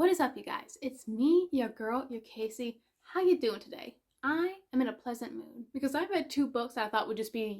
What is up, you guys? It's me, your girl, your Casey. How you doing today? I am in a pleasant mood because I read two books I thought would just be,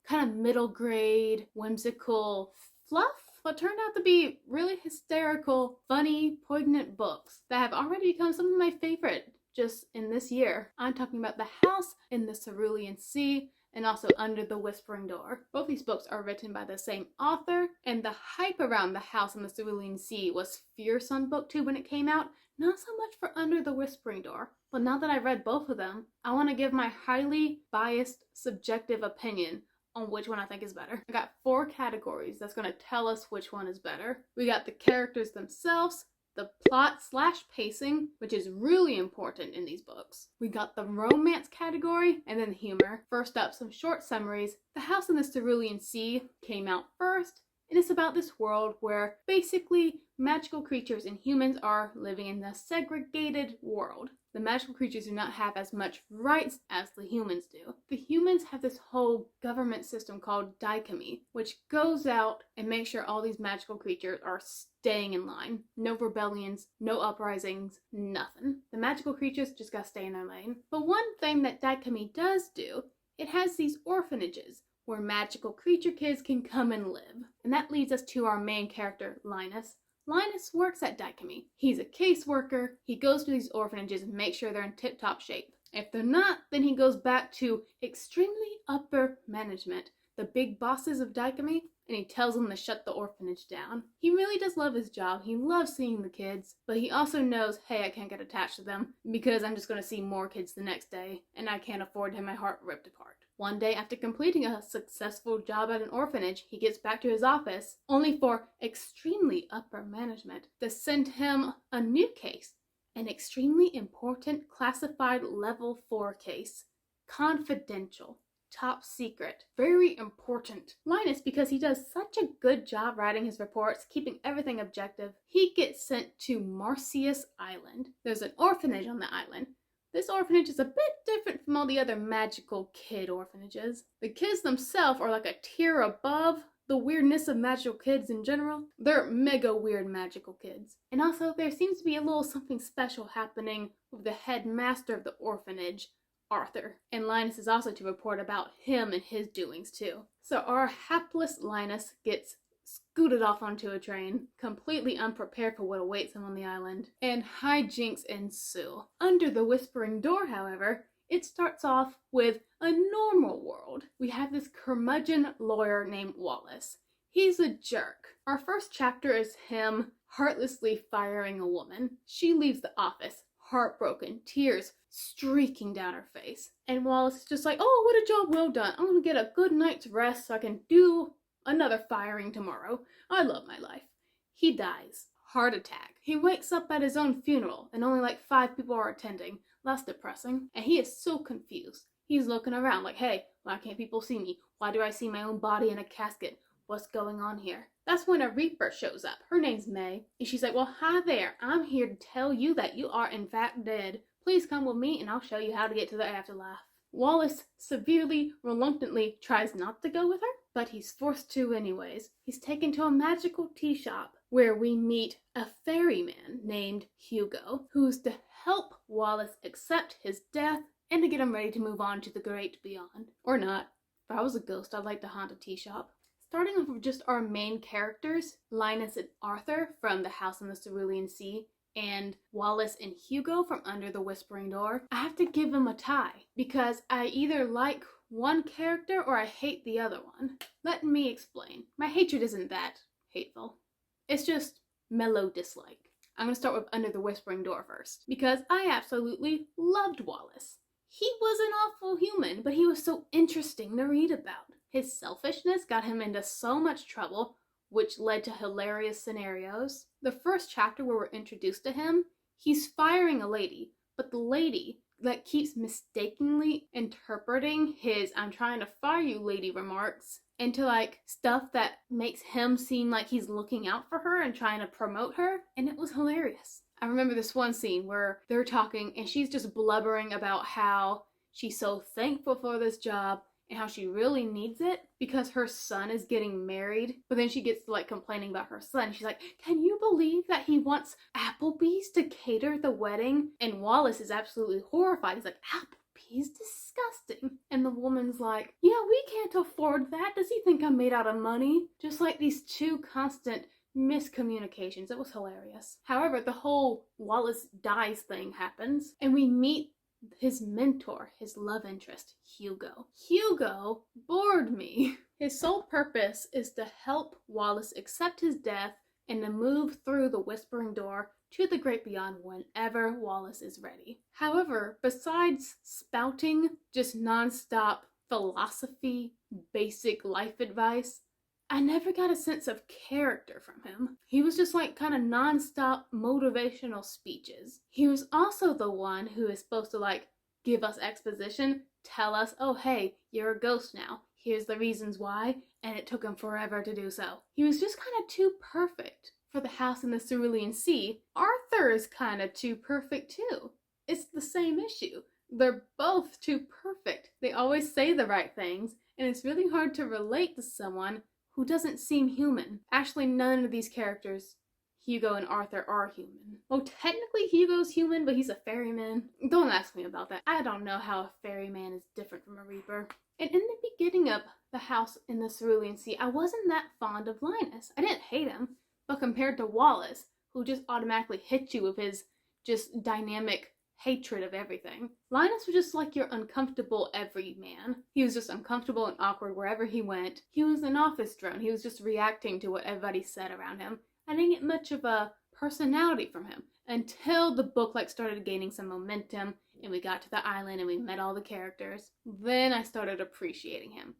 kind of middle grade, whimsical fluff, but turned out to be really hysterical, funny, poignant books that have already become some of my favorite just in this year. I'm talking about The House in the Cerulean Sea and also Under the Whispering Door. Both these books are written by the same author, and the hype around The House in the Cerulean Sea was fierce on booktube when it came out, not so much for Under the Whispering Door. But now that I've read both of them, I want to give my highly biased, subjective opinion on which one I think is better. I got 4 categories that's going to tell us which one is better. We got the characters themselves, the plot/pacing, which is really important in these books. We got the romance category, and then humor. First up, some short summaries. The House in the Cerulean Sea came out first, and it's about this world where basically magical creatures and humans are living in a segregated world. The magical creatures do not have as much rights as the humans do. The humans have this whole government system called dichotomy, which goes out and makes sure all these magical creatures are staying in line. No rebellions, no uprisings, nothing. The magical creatures just gotta stay in their lane. But one thing that dichotomy does do, it has these orphanages where magical creature kids can come and live. And that leads us to our main character, Linus. Linus works at dichotomy. He's a caseworker. He goes to these orphanages and makes sure they're in tip-top shape. If they're not, then he goes back to extremely upper management, the big bosses of dichotomy, and he tells them to shut the orphanage down. He really does love his job. He loves seeing the kids, but he also knows, hey, I can't get attached to them because I'm just going to see more kids the next day, and I can't afford to have my heart ripped apart. One day, after completing a successful job at an orphanage, he gets back to his office, only for extremely upper management to send him a new case, an extremely important classified level 4 case, confidential, top secret, very important. Linus, because he does such a good job writing his reports, keeping everything objective, he gets sent to Marcius Island. There's an orphanage on the island. This orphanage is a bit different from all the other magical kid orphanages. The kids themselves are like a tier above the weirdness of magical kids in general. They're mega weird magical kids. And also, there seems to be a little something special happening with the headmaster of the orphanage, Arthur. And Linus is also to report about him and his doings too. So our hapless Linus gets scooted off onto a train, completely unprepared for what awaits him on the island, and hijinks ensue. Under the Whispering Door, however, it starts off with a normal world. We have this curmudgeon lawyer named Wallace. He's a jerk. Our first chapter is him heartlessly firing a woman. She leaves the office, heartbroken, tears streaking down her face. And Wallace is just like, oh, what a job well done. I'm gonna get a good night's rest so I can do another firing tomorrow. I love my life. He dies. Heart attack. He wakes up at his own funeral and only like 5 people are attending. That's depressing. And he is so confused. He's looking around like, hey, why can't people see me? Why do I see my own body in a casket? What's going on here? That's when a Reaper shows up. Her name's May. And she's like, well, hi there. I'm here to tell you that you are in fact dead. Please come with me and I'll show you how to get to the afterlife. Wallace severely, reluctantly tries not to go with her, but he's forced to anyways. He's taken to a magical tea shop where we meet a ferryman named Hugo, who's to help Wallace accept his death and to get him ready to move on to the great beyond. Or not. If I was a ghost, I'd like to haunt a tea shop. Starting off with just our main characters, Linus and Arthur from The House in the Cerulean Sea, and Wallace and Hugo from Under the Whispering Door, I have to give them a tie because I either like one character or I hate the other one. Let me explain. My hatred isn't that hateful. It's just mellow dislike. I'm going to start with Under the Whispering Door first because I absolutely loved Wallace. He was an awful human, but he was so interesting to read about. His selfishness got him into so much trouble, which led to hilarious scenarios. The first chapter where we're introduced to him, he's firing a lady, but the lady that keeps mistakenly interpreting his "I'm trying to fire you, lady" remarks into like stuff that makes him seem like he's looking out for her and trying to promote her, and it was hilarious. I remember this one scene where they're talking and she's just blubbering about how she's so thankful for this job and how she really needs it because her son is getting married. But then she gets to like complaining about her son. She's like, can you believe that he wants Applebee's to cater the wedding? And Wallace is absolutely horrified. He's like, Applebee's? Disgusting. And the woman's like, yeah, we can't afford that. Does he think I'm made out of money? Just like these two constant miscommunications. It was hilarious. However, the whole Wallace dies thing happens, and we meet his mentor, his love interest, Hugo. Hugo bored me. His sole purpose is to help Wallace accept his death and to move through the Whispering Door to the great beyond whenever Wallace is ready. However, besides spouting just non-stop philosophy, basic life advice, I never got a sense of character from him. He was just like kind of non-stop motivational speeches. He was also the one who is supposed to like give us exposition, tell us, oh hey, you're a ghost now. Here's the reasons why, and it took him forever to do so. He was just kind of too perfect for the house in the Cerulean Sea. Arthur is kind of too perfect too. It's the same issue. They're both too perfect. They always say the right things, and it's really hard to relate to someone who doesn't seem human. Actually, none of these characters, Hugo and Arthur, are human. Well, technically Hugo's human, but he's a ferryman. Don't ask me about that. I don't know how a ferryman is different from a reaper. And in the beginning of the house in the Cerulean Sea, I wasn't that fond of Linus. I didn't hate him, but compared to Wallace, who just automatically hits you with his just dynamic hatred of everything, Linus was just like your uncomfortable everyman. He was just uncomfortable and awkward wherever he went. He was an office drone. He was just reacting to what everybody said around him. I didn't get much of a personality from him until the book like started gaining some momentum and we got to the island and we met all the characters. Then I started appreciating him.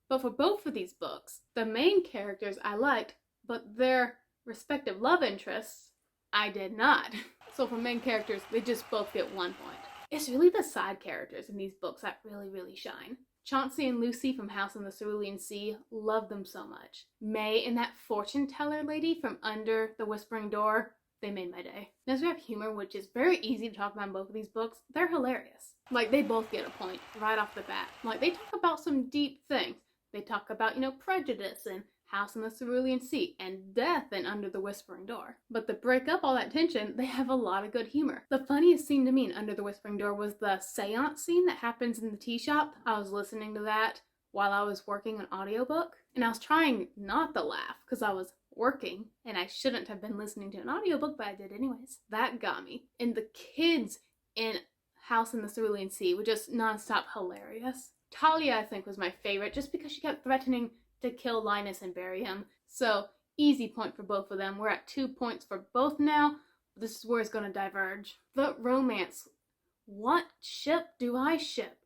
But for both of these books, the main characters I liked, but their respective love interests, I did not. So for main characters, they just both get 1 point. It's really the side characters in these books that really shine. Chauncey and Lucy from House in the Cerulean Sea, love them so much. May and that fortune teller lady from Under the Whispering Door, they made my day. Next we have humor, which is very easy to talk about in both of these books. They're hilarious. Like, they both get a point right off the bat. Like, they talk about some deep things. They talk about, prejudice and House in the Cerulean Sea, and death in Under the Whispering Door. But to break up all that tension, they have a lot of good humor. The funniest scene to me in Under the Whispering Door was the seance scene that happens in the tea shop. I was listening to that while I was working an audiobook, and I was trying not to laugh because I was working, and I shouldn't have been listening to an audiobook, but I did anyways. That got me. And the kids in House in the Cerulean Sea were just nonstop hilarious. Talia, I think, was my favorite just because she kept threatening to kill Linus and bury him. So, easy point for both of them. We're at 2 points for both now. This is where it's going to diverge. The romance. What ship do I ship?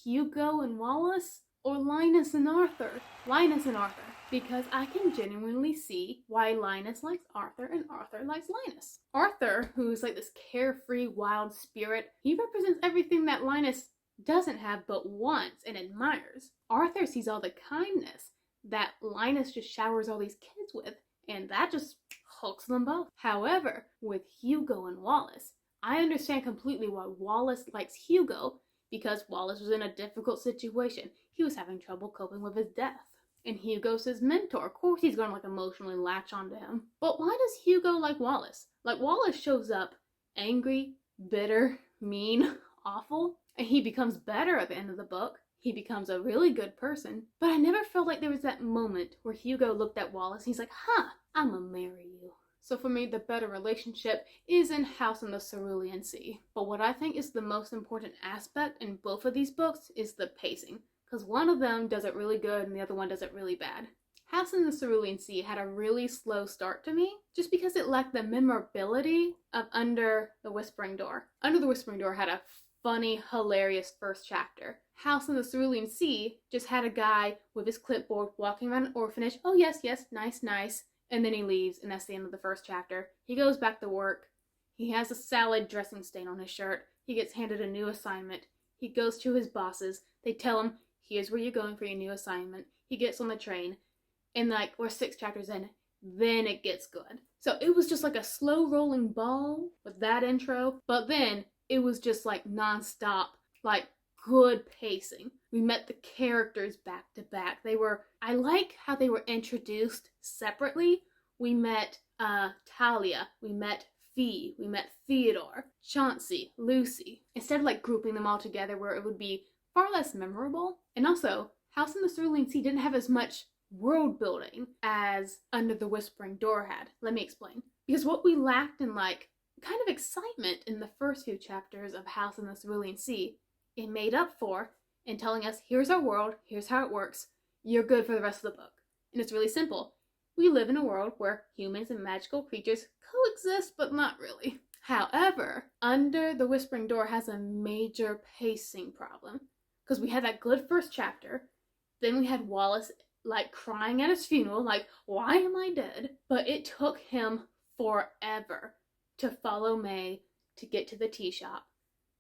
Hugo and Wallace? Or Linus and Arthur? Linus and Arthur. Because I can genuinely see why Linus likes Arthur and Arthur likes Linus. Arthur, who's like this carefree, wild spirit, he represents everything that Linus doesn't have but wants and admires. Arthur sees all the kindness that Linus just showers all these kids with, and that just hooks them both. However, with Hugo and Wallace, I understand completely why Wallace likes Hugo, because Wallace was in a difficult situation. He was having trouble coping with his death. And Hugo's his mentor. Of course he's gonna emotionally latch onto him. But why does Hugo like Wallace? Like, Wallace shows up angry, bitter, mean, awful, and he becomes better at the end of the book. He becomes a really good person. But I never felt like there was that moment where Hugo looked at Wallace and he's like, I'ma marry you. So for me, the better relationship is in House in the Cerulean Sea. But what I think is the most important aspect in both of these books is the pacing. Because one of them does it really good and the other one does it really bad. House in the Cerulean Sea had a really slow start to me, just because it lacked the memorability of Under the Whispering Door. Under the Whispering Door had a funny, hilarious first chapter. House in the Cerulean Sea just had a guy with his clipboard walking around an orphanage. Oh yes, nice. And then he leaves, and that's the end of the first chapter. He goes back to work. He has a salad dressing stain on his shirt. He gets handed a new assignment. He goes to his bosses. They tell him, here's where you're going for your new assignment. He gets on the train, and we're 6 chapters in, then it gets good. So it was just like a slow rolling ball with that intro, but then it was just non-stop, good pacing. We met the characters back to back. I like how they were introduced separately. We met Talia, we met Fee, we met Theodore, Chauncey, Lucy. Instead of like grouping them all together where it would be far less memorable. And also, House in the Cerulean Sea didn't have as much world building as Under the Whispering Door had. Let me explain. Because what we lacked in like kind of excitement in the first few chapters of House in the Cerulean Sea, it made up for in telling us, here's our world, here's how it works, you're good for the rest of the book. And it's really simple. We live in a world where humans and magical creatures coexist, but not really. However, Under the Whispering Door has a major pacing problem. Because we had that good first chapter, then we had Wallace like crying at his funeral, like, why am I dead? But it took him forever to follow May to get to the tea shop,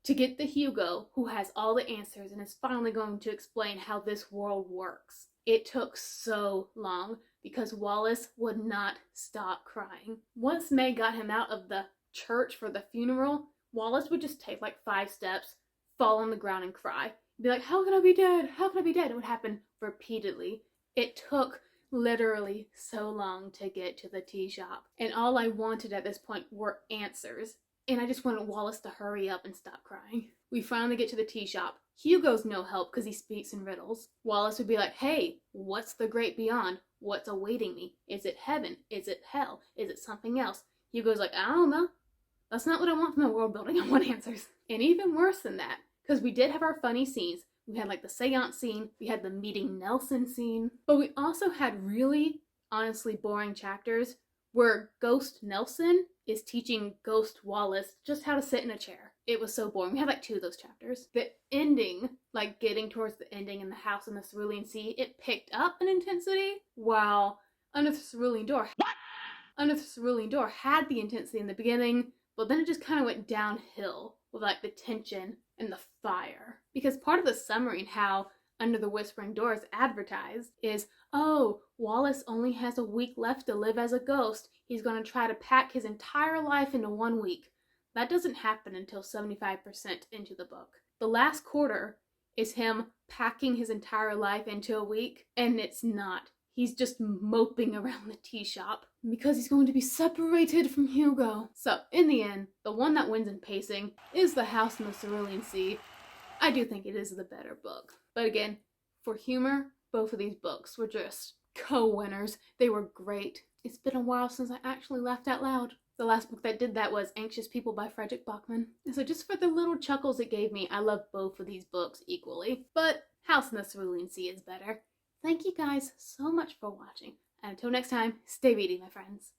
to get the Hugo who has all the answers and is finally going to explain how this world works. It took so long because Wallace would not stop crying. Once May got him out of the church for the funeral, Wallace would just take like 5 steps, fall on the ground and cry. Be like, how can I be dead? How can I be dead? It would happen repeatedly. It took literally so long to get to the tea shop. And all I wanted at this point were answers. And I just wanted Wallace to hurry up and stop crying. We finally get to the tea shop. Hugo's no help because he speaks in riddles. Wallace would be like, hey, what's the great beyond? What's awaiting me? Is it heaven? Is it hell? Is it something else? Hugo's like, I don't know. That's not what I want from my world building. I want answers. And even worse than that, because we did have our funny scenes. We had like the seance scene, we had the meeting Nelson scene, but we also had really, honestly boring chapters where Ghost Nelson is teaching Ghost Wallace just how to sit in a chair. It was so boring. We had like 2 of those chapters. The ending, like getting towards the ending in the House in the Cerulean Sea, it picked up in intensity, while Under the Cerulean Door had the intensity in the beginning, but then it just kind of went downhill with like the tension and the fire. Because part of the summary and how Under the Whispering Door is advertised is, oh, Wallace only has a week left to live as a ghost. He's going to try to pack his entire life into 1 week. That doesn't happen until 75% into the book. The last quarter is him packing his entire life into a week, and it's not. He's just moping around the tea shop because he's going to be separated from Hugo. So, in the end, the one that wins in pacing is The House in the Cerulean Sea. I do think it is the better book. But again, for humor, both of these books were just co-winners. They were great. It's been a while since I actually laughed out loud. The last book that did that was Anxious People by Frederick Bachman. And so just for the little chuckles it gave me, I love both of these books equally. But House in the Cerulean Sea is better. Thank you guys so much for watching. And until next time, stay beady, my friends.